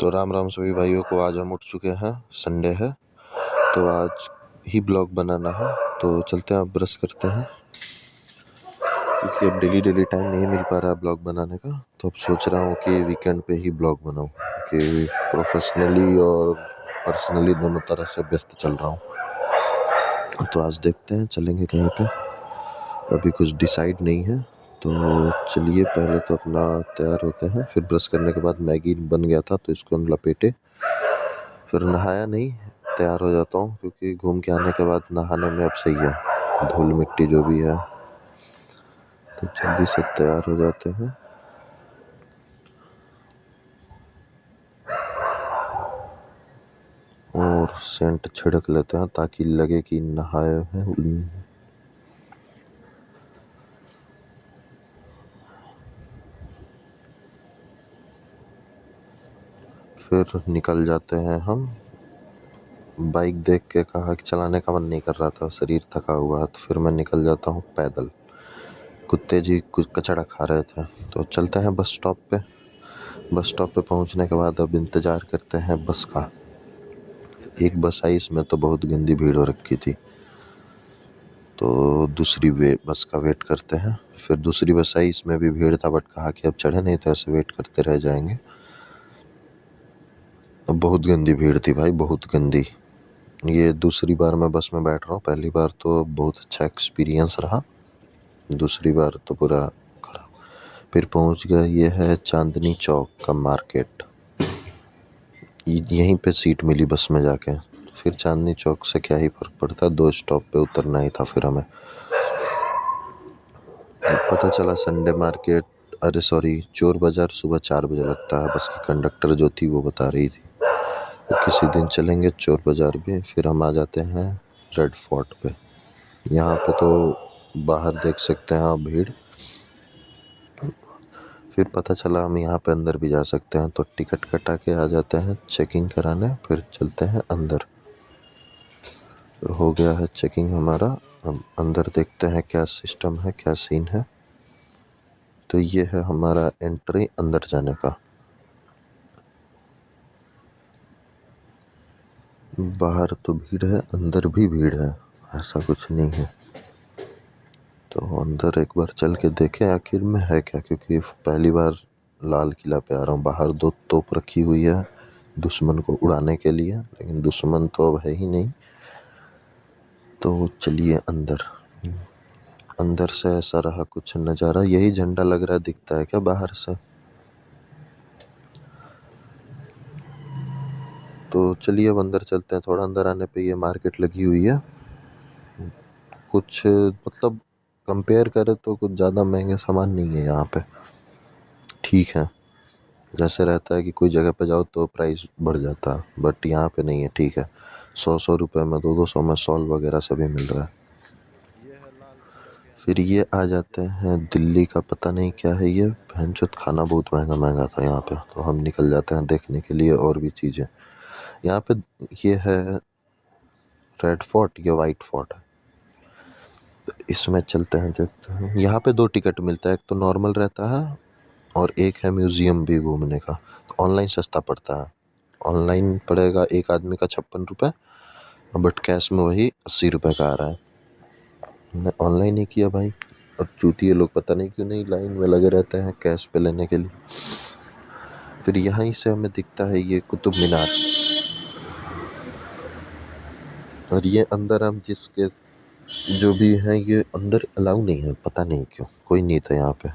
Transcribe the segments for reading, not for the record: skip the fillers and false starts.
तो राम राम सभी भाइयों को। आज हम उठ चुके हैं, संडे है तो आज ही ब्लॉग बनाना है। तो चलते हैं, अब ब्रश करते हैं क्योंकि अब डेली टाइम नहीं मिल पा रहा है ब्लॉग बनाने का। तो अब सोच रहा हूँ कि वीकेंड पे ही ब्लॉग बनाऊँ कि प्रोफेशनली और पर्सनली दोनों तरह से व्यस्त चल रहा हूँ। तो आज देखते हैं, चलेंगे कहीं पे, अभी कुछ डिसाइड नहीं है। तो चलिए पहले तो अपना तैयार होते हैं, फिर ब्रश करने के बाद मैगी बन गया था तो इसको हम लपेटे, फिर नहाया नहीं, तैयार हो जाता हूँ क्योंकि घूम के आने के बाद नहाने में अब सही है, धूल मिट्टी जो भी है। तो जल्दी से तैयार हो जाते हैं और सेंट छिड़क लेते हैं ताकि लगे कि नहाए हैं। फिर निकल जाते हैं हम। बाइक देख के कहा कि चलाने का मन नहीं कर रहा था, शरीर थका हुआ है, तो फिर मैं निकल जाता हूँ पैदल। कुत्ते जी कुछ कचड़ा खा रहे थे। तो चलते हैं बस स्टॉप पे। बस स्टॉप पे पहुँचने के बाद अब इंतज़ार करते हैं बस का। एक बस आई, इसमें तो बहुत गंदी भीड़ हो रखी थी, तो दूसरी बस का वेट करते हैं। फिर दूसरी बस आई, इसमें भी भीड़ था, बट कहा कि अब चढ़े नहीं तो ऐसे वेट करते रह जाएंगे। अब बहुत गंदी भीड़ थी भाई, बहुत गंदी। ये दूसरी बार मैं बस में बैठ रहा हूँ, पहली बार तो बहुत अच्छा एक्सपीरियंस रहा, दूसरी बार तो पूरा खराब। फिर पहुँच गया, ये है चांदनी चौक का मार्केट। यहीं पे सीट मिली बस में जाके। फिर चांदनी चौक से क्या ही फर्क पड़ता, 2 स्टॉप पे उतरना ही था फिर हमें। पता चला संडे मार्केट, अरे सॉरी, चोर बाज़ार सुबह 4 बजे लगता है। बस की कंडक्टर जो थी वो बता रही थी। तो किसी दिन चलेंगे चोर बाज़ार भी। फिर हम आ जाते हैं रेड फोर्ट पे। यहाँ पे तो बाहर देख सकते हैं आप भीड़। फिर पता चला हम यहाँ पे अंदर भी जा सकते हैं, तो टिकट कटा के आ जाते हैं चेकिंग कराने, फिर चलते हैं अंदर। तो हो गया है चेकिंग हमारा। अब अंदर देखते हैं क्या सिस्टम है, क्या सीन है। तो ये है हमारा एंट्री अंदर जाने का। बाहर तो भीड़ है, अंदर भी भीड़ है, ऐसा कुछ नहीं है। तो अंदर एक बार चल के देखें आखिर में है क्या, क्योंकि पहली बार लाल किला पे आ रहा हूँ। बाहर 2 तोप रखी हुई है दुश्मन को उड़ाने के लिए, लेकिन दुश्मन तो अब है ही नहीं। तो चलिए अंदर। अंदर से ऐसा रहा कुछ नज़ारा। यही झंडा लग रहा है, दिखता है क्या बाहर से? तो चलिए अब अंदर चलते हैं। थोड़ा अंदर आने पे ये मार्केट लगी हुई है। कुछ मतलब कंपेयर करें तो कुछ ज़्यादा महंगे सामान नहीं है यहाँ पे, ठीक है। जैसे रहता है कि कोई जगह पे जाओ तो प्राइस बढ़ जाता है, बट यहाँ पे नहीं है, ठीक है। 100 रुपये में, 200 में सॉल वगैरह सभी मिल रहा है। फिर ये आ जाते हैं दिल्ली का, पता नहीं क्या है ये, भैंचोद खाना बहुत महंगा था यहाँ पे। तो हम निकल जाते हैं देखने के लिए और भी चीज़ें यहाँ पे। ये है रेड फोर्ट, ये वाइट फोर्ट है। तो इसमें चलते हैं, देखते हैं। यहाँ पे 2 टिकट मिलता है, एक तो नॉर्मल रहता है और एक है म्यूज़ियम भी घूमने का। तो ऑनलाइन सस्ता पड़ता है। ऑनलाइन पड़ेगा एक आदमी का 56 रुपये, बट कैश में वही 80 रुपये का आ रहा है। मैंने ऑनलाइन ही किया भाई। और चूतिए लोग पता नहीं क्यों नहीं लाइन में लगे रहते हैं कैश पे लेने के लिए। फिर यहीं से हमें दिखता है ये कुतुब मीनार, और ये अंदर हम जिसके जो भी हैं ये अंदर अलाउ नहीं है, पता नहीं क्यों, कोई नहीं था यहाँ पे।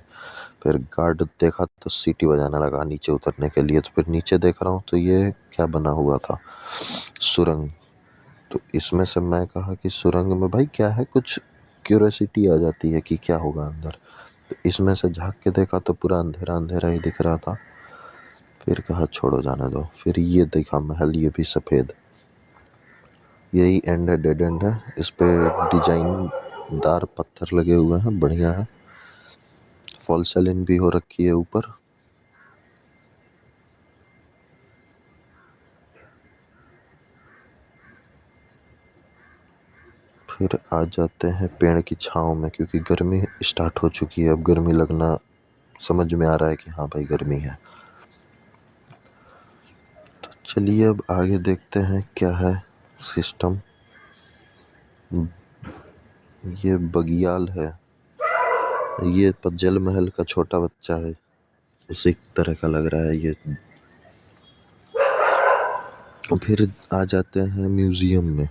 फिर गार्ड देखा तो सीटी बजाने लगा नीचे उतरने के लिए। तो फिर नीचे देख रहा हूँ तो ये क्या बना हुआ था, सुरंग। तो इसमें से मैं कहा कि सुरंग में भाई क्या है, कुछ क्यूरियोसिटी आ जाती है कि क्या होगा अंदर। तो इसमें से झाँक के देखा तो पूरा अंधेरा अंधेरा ही दिख रहा था। फिर कहा छोड़ो जाने दो। फिर ये देखा महल, ये भी सफ़ेद। यही एंड है, डेड एंड है। इस पे डिजाइनदार पत्थर लगे हुए हैं, बढ़िया है। फॉल सीलिंग भी हो रखी है ऊपर। फिर आ जाते हैं पेड़ की छाँव में, क्योंकि गर्मी स्टार्ट हो चुकी है। अब गर्मी लगना समझ में आ रहा है कि हाँ भाई गर्मी है। चलिए अब आगे देखते हैं क्या है सिस्टम। ये बगियाल है, ये जल महल का छोटा बच्चा है, उसी तरह का लग रहा है ये। फिर आ जाते हैं म्यूजियम में,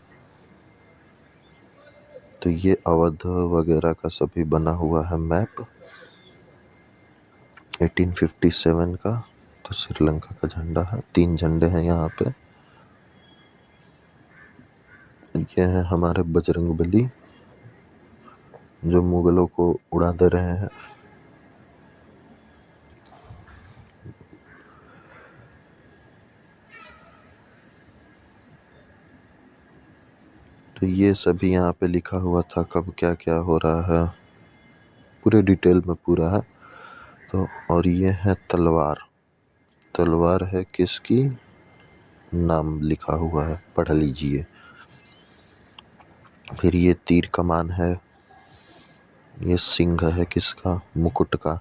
तो ये अवध वगैरह का सभी बना हुआ है मैप 1857 का। तो श्रीलंका का झंडा है, 3 झंडे हैं यहाँ पे। ये है हमारे बजरंगबली जो मुगलों को उड़ा दे रहे हैं। तो ये सभी यहाँ पे लिखा हुआ था कब क्या क्या हो रहा है, पूरे डिटेल में पूरा है। तो और ये है तलवार, तलवार है किसकी, नाम लिखा हुआ है, पढ़ लीजिए। फिर ये तीर कमान है, ये सिंह है किसका, मुकुट का।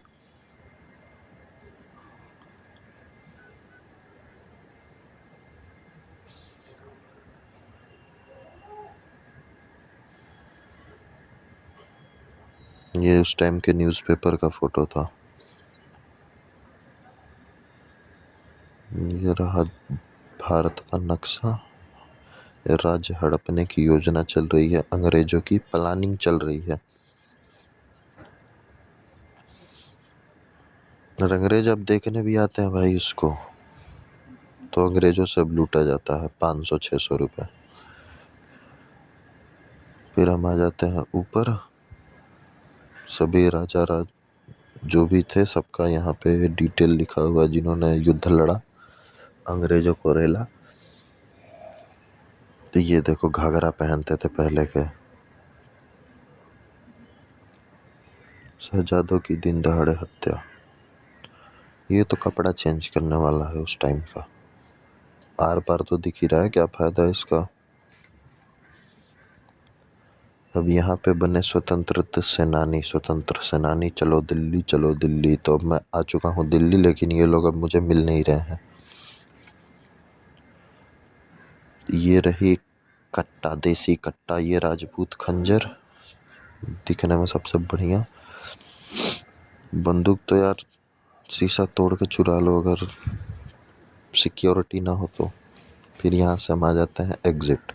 ये उस टाइम के न्यूज़पेपर का फोटो था। ये रहा भारत का नक्शा। राज्य हड़पने की योजना चल रही है, अंग्रेजों की प्लानिंग चल रही है। और अंग्रेज अब देखने भी आते हैं भाई उसको, तो अंग्रेजों से अब लूटा जाता है 500-600 रुपए। फिर हम आ जाते हैं ऊपर, सभी राजा जो भी थे सबका यहाँ पे डिटेल लिखा हुआ है, जिन्होंने युद्ध लड़ा, अंग्रेजों को रेला। तो ये देखो घाघरा पहनते थे पहले के शहजादों की दिन दहाड़े हत्या। ये तो कपड़ा चेंज करने वाला है उस टाइम का, आर पार तो दिख ही रहा है, क्या फायदा है इसका। अब यहाँ पे बने स्वतंत्र सेनानी, चलो दिल्ली चलो दिल्ली। तो अब मैं आ चुका हूँ दिल्ली, लेकिन ये लोग अब मुझे मिल नहीं रहे हैं। ये रही कट्टा, देसी कट्टा, ये राजपूत खंजर, दिखने में सबसे बढ़िया। बंदूक तो यार शीशा तोड़ के चुरा लो अगर सिक्योरिटी ना हो तो। फिर यहाँ से हम आ जाते हैं एग्जिट।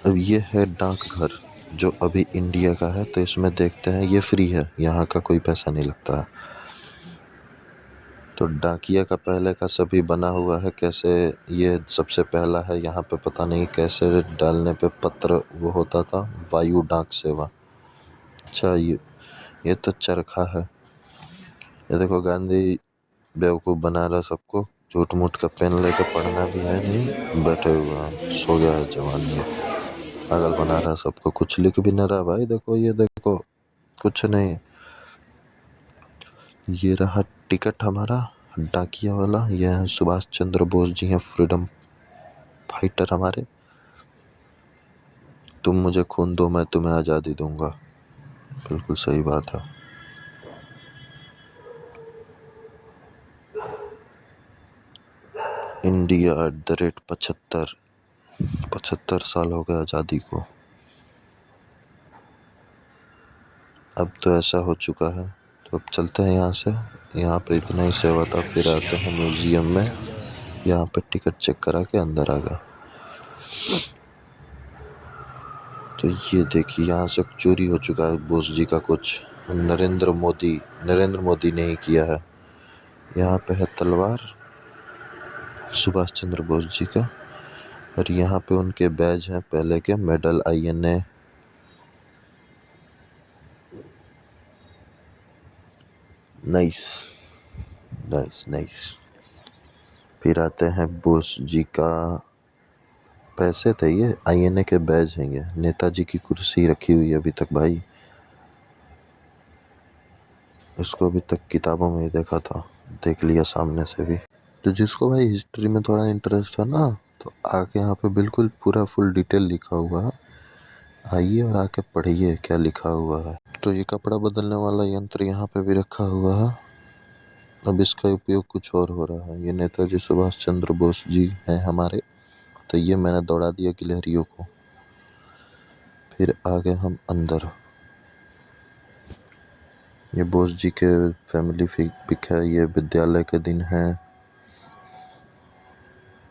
अब ये है डाकघर जो अभी इंडिया का है, तो इसमें देखते हैं, ये फ्री है, यहाँ का कोई पैसा नहीं लगता है। तो डाकिया का पहले का सभी बना हुआ है कैसे, ये सबसे पहला है यहाँ पे, पता नहीं कैसे डालने पे पत्र वो होता था, वायु डाक सेवा। अच्छा ये तो चरखा है। ये देखो गांधी बेवकूफ़ बना रहा सबको, झूठ मूठ का पेन लेके पढ़ना भी है नहीं, बैठे हुए हैं, सो गया है जवान, ये पागल बना रहा सबको, कुछ लिख भी नहीं रहा भाई। देखो ये देखो कुछ नहीं। ये रहा टिकट हमारा डाकिया वाला, ये है सुभाष चंद्र बोस जी हैं, फ्रीडम फाइटर हमारे। तुम मुझे खून दो मैं तुम्हें आज़ादी दूंगा, बिल्कुल सही बात है। इंडिया @ 75 साल हो गए आज़ादी को। अब तो ऐसा हो चुका है, तो अब चलते हैं यहाँ से। यहाँ पे इतना ही सेवा था। फिर आते हैं म्यूज़ियम में, यहाँ पे टिकट चेक करा के अंदर आ गया। तो ये देखिए यहाँ से चोरी हो चुका है बोस जी का कुछ, नरेंद्र मोदी ने ही किया है। यहाँ पे है तलवार सुभाष चंद्र बोस जी का, और यहाँ पे उनके बैज हैं पहले के, medal INA। Nice nice nice. फिर आते हैं बोस जी का, पैसे थे ये, INA के बैज हैं ये। नेताजी की कुर्सी रखी हुई है अभी तक भाई, इसको अभी तक किताबों में ही देखा था, देख लिया सामने से भी। तो जिसको भाई हिस्ट्री में थोड़ा इंटरेस्ट है ना, तो आके यहाँ पे बिल्कुल पूरा फुल डिटेल लिखा हुआ है, आइए और आके पढ़िए क्या लिखा हुआ है। तो ये कपड़ा बदलने वाला यंत्र यहाँ पे भी रखा हुआ है, अब इसका उपयोग कुछ और हो रहा है। ये नेताजी सुभाष चंद्र बोस जी हैं हमारे, तो ये मैंने दौड़ा दिया गिलहरियों को। फिर आ गए हम अंदर। ये बोस जी के फैमिली पिक है। ये विद्यालय के दिन है।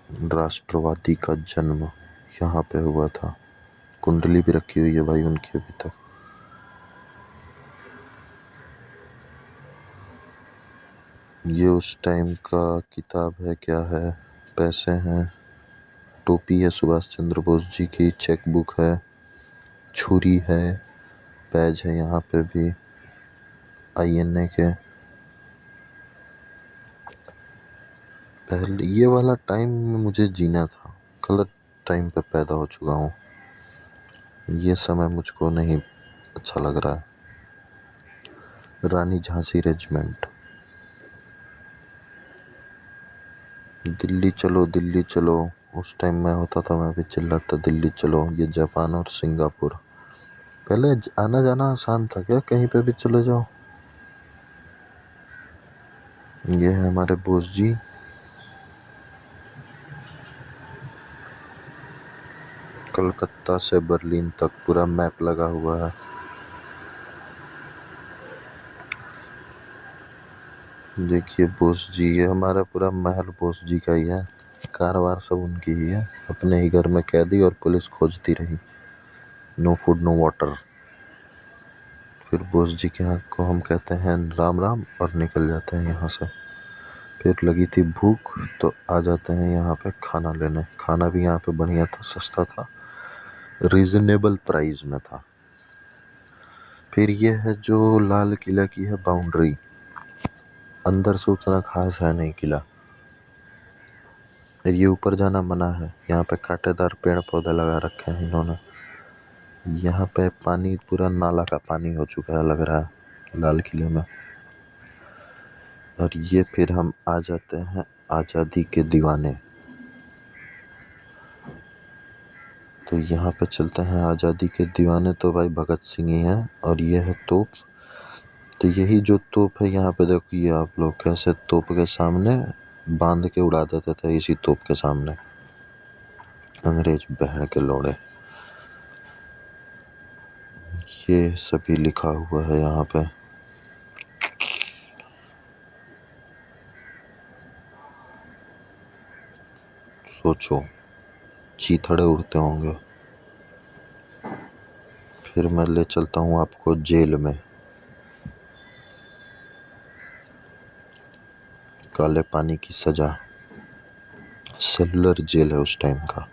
राष्ट्रवादी का जन्म यहाँ पे हुआ था। कुंडली भी रखी हुई है भाई उनकी अभी तक। ये उस टाइम का किताब है, क्या है, पैसे हैं, टोपी है सुभाष चंद्र बोस जी की, चेक बुक है, छुरी है, बैज है यहाँ पे भी INA के। पहले ये वाला टाइम मुझे जीना था, गलत टाइम पे पैदा हो चुका हूँ। ये समय मुझको नहीं अच्छा लग रहा है। रानी झांसी रेजिमेंट। दिल्ली चलो दिल्ली चलो, उस टाइम मैं होता था, मैं भी चिल्लाता दिल्ली चलो। ये जापान और सिंगापुर। पहले आना जाना आसान था क्या, कहीं पे भी चले जाओ। ये है हमारे बोस जी। कलकत्ता से बर्लिन तक पूरा मैप लगा हुआ है। देखिए बोस जी, ये हमारा पूरा महल बोस जी का ही है। कारवार सब उनकी ही है। अपने ही घर में कैदी और पुलिस खोजती रही। No food no water. फिर बोस जी के यहाँ को हम कहते हैं राम राम और निकल जाते हैं यहाँ से। फिर लगी थी भूख तो आ जाते हैं यहाँ पे खाना लेने। खाना भी यहाँ पे बढ़िया था, सस्ता था, रीजनेबल प्राइस में था। फिर ये है जो लाल किला की है बाउंड्री। अंदर से उतना खास है नहीं किला। ये ऊपर जाना मना है। यहाँ पे कांटेदार पेड़ पौधे लगा रखे हैं इन्होंने। यहाँ पे पानी पूरा नाला का पानी हो चुका है लग रहा है लाल किले में। और ये फिर हम आ जाते हैं आज़ादी के दीवाने। तो यहाँ पे चलते हैं आज़ादी के दीवाने। तो भाई भगत सिंह ही हैं। और ये है तोप। तो यही जो तोप है यहाँ पे देखिए आप लोग, कैसे तोप के सामने बांध के उड़ा देते थे, इसी तोप के सामने अंग्रेज बहन के लोड़े। ये सभी लिखा हुआ है यहाँ पे। सोचो चीथड़े उड़ते होंगे। फिर मैं ले चलता हूँ आपको जेल में। काले पानी की सजा, सेलुलर जेल है उस टाइम का।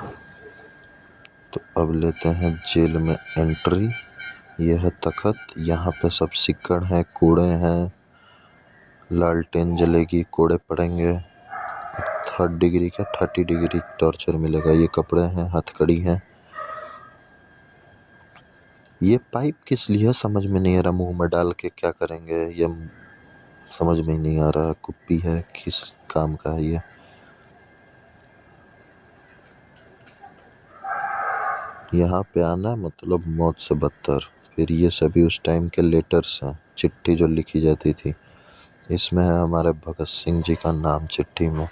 तो अब लेते हैं जेल में एंट्री। यह है तखत। यहाँ पे सब सिक्कड़ हैं, कूड़े हैं, लालटेन जलेगी, कोड़े पड़ेंगे। 3rd डिग्री क्या 30 डिग्री टॉर्चर मिलेगा। ये कपड़े हैं, हथकड़ी है। ये पाइप किस लिए समझ में नहीं आ रहा, मुंह में डाल के क्या करेंगे ये समझ में ही नहीं आ रहा। कुप्पी है, किस काम का है ये। यहाँ पे आना मतलब मौत से बदतर। फिर ये सभी उस टाइम के लेटर्स हैं, चिट्ठी जो लिखी जाती थी। इसमें है हमारे भगत सिंह जी का नाम चिट्ठी में।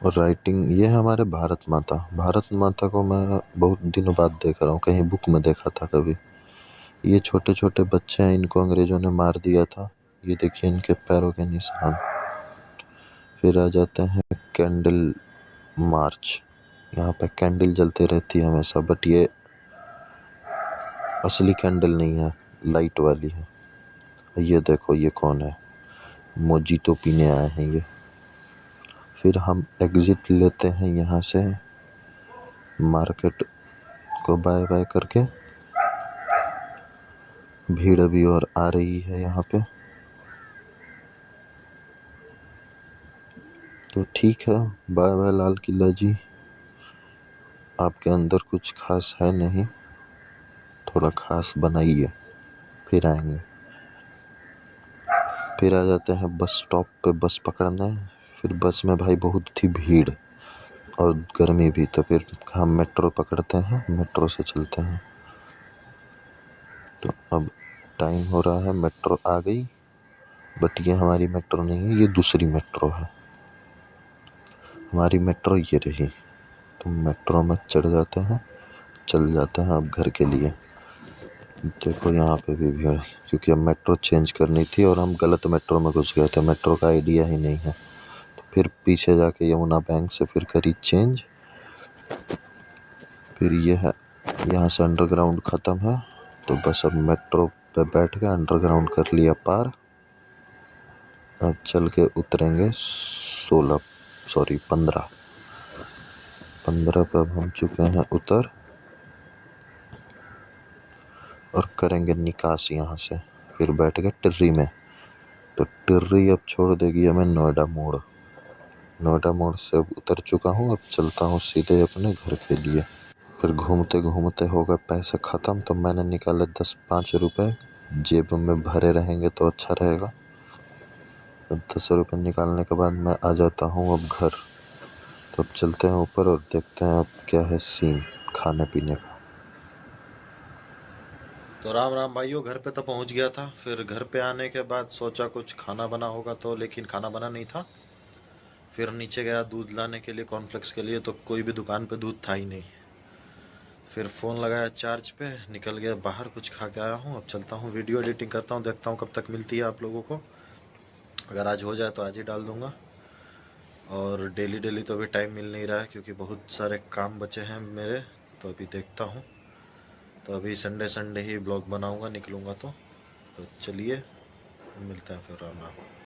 और राइटिंग ये है हमारे भारत माता। भारत माता को मैं बहुत दिनों बाद देख रहा हूँ, कहीं बुक में देखा था कभी। ये छोटे छोटे बच्चे हैं, इनको अंग्रेजों ने मार दिया था। ये देखिए इनके पैरों के निशान। फिर आ जाते हैं कैंडल मार्च। यहाँ पे कैंडल जलती रहती है हमेशा, बट ये असली कैंडल नहीं है, लाइट वाली है। ये देखो ये कौन है, मोजीतो पीने आए हैं ये। फिर हम एग्ज़िट लेते हैं यहाँ से, मार्केट को बाय बाय करके। भीड़ अभी और आ रही है यहाँ पे। तो ठीक है, बाय बाय लाल किला जी। आपके अंदर कुछ खास है नहीं, थोड़ा खास बनाइए, फिर आएंगे। फिर आ जाते हैं बस स्टॉप पे बस पकड़ने। फिर बस में भाई बहुत थी भीड़ और गर्मी भी, तो फिर हम मेट्रो पकड़ते हैं, मेट्रो से चलते हैं। तो अब टाइम हो रहा है, मेट्रो आ गई, बट ये हमारी मेट्रो नहीं है, ये दूसरी मेट्रो है। हमारी मेट्रो ये रही। तो मेट्रो में चढ़ जाते हैं, चल जाते हैं अब घर के लिए। देखो यहाँ पे भी भीड़, क्योंकि अब मेट्रो चेंज करनी थी और हम गलत मेट्रो में घुस गए थे, मेट्रो का आइडिया ही नहीं है। तो फिर पीछे जाके यमुना बैंक से फिर करी चेंज। फिर ये है, यहाँ से अंडरग्राउंड ख़त्म है, तो बस अब मेट्रो पे बैठ के अंडरग्राउंड कर लिया पार। अब चल के उतरेंगे 15 पे अब हम चुके हैं उतर, और करेंगे निकास यहाँ से। फिर बैठ गए टिर्री में, तो टिर्री अब छोड़ देगी हमें नोएडा मोड़। नोएडा मोड़ से अब उतर चुका हूँ, अब चलता हूँ सीधे अपने घर के लिए। फिर घूमते घूमते हो गए पैसे ख़त्म, तो मैंने निकाले 10-5 रुपये, जेब में भरे रहेंगे तो अच्छा रहेगा। तो 10 रुपये निकालने के बाद मैं आ जाता हूँ अब घर। तो अब चलते हैं ऊपर और देखते हैं अब क्या है सीन खाने पीने का। तो राम राम भाइयों, घर पे तो पहुंच गया था। फिर घर पे आने के बाद सोचा कुछ खाना बना होगा, तो लेकिन खाना बना नहीं था। फिर नीचे गया दूध लाने के लिए, कॉर्नफ्लेक्स के लिए, तो कोई भी दुकान पे दूध था ही नहीं। फिर फ़ोन लगाया चार्ज पे, निकल गया बाहर, कुछ खा के आया हूँ। अब चलता हूँ वीडियो एडिटिंग करता हूँ, देखता हूँ कब तक मिलती है आप लोगों को। अगर आज हो जाए तो आज ही डाल दूँगा। और डेली डेली तो अभी टाइम मिल नहीं रहा है, क्योंकि बहुत सारे काम बचे हैं मेरे। तो अभी देखता हूँ, तो अभी संडे संडे ही ब्लॉग बनाऊँगा, निकलूँगा तो चलिए मिलते हैं फिर। राम राम।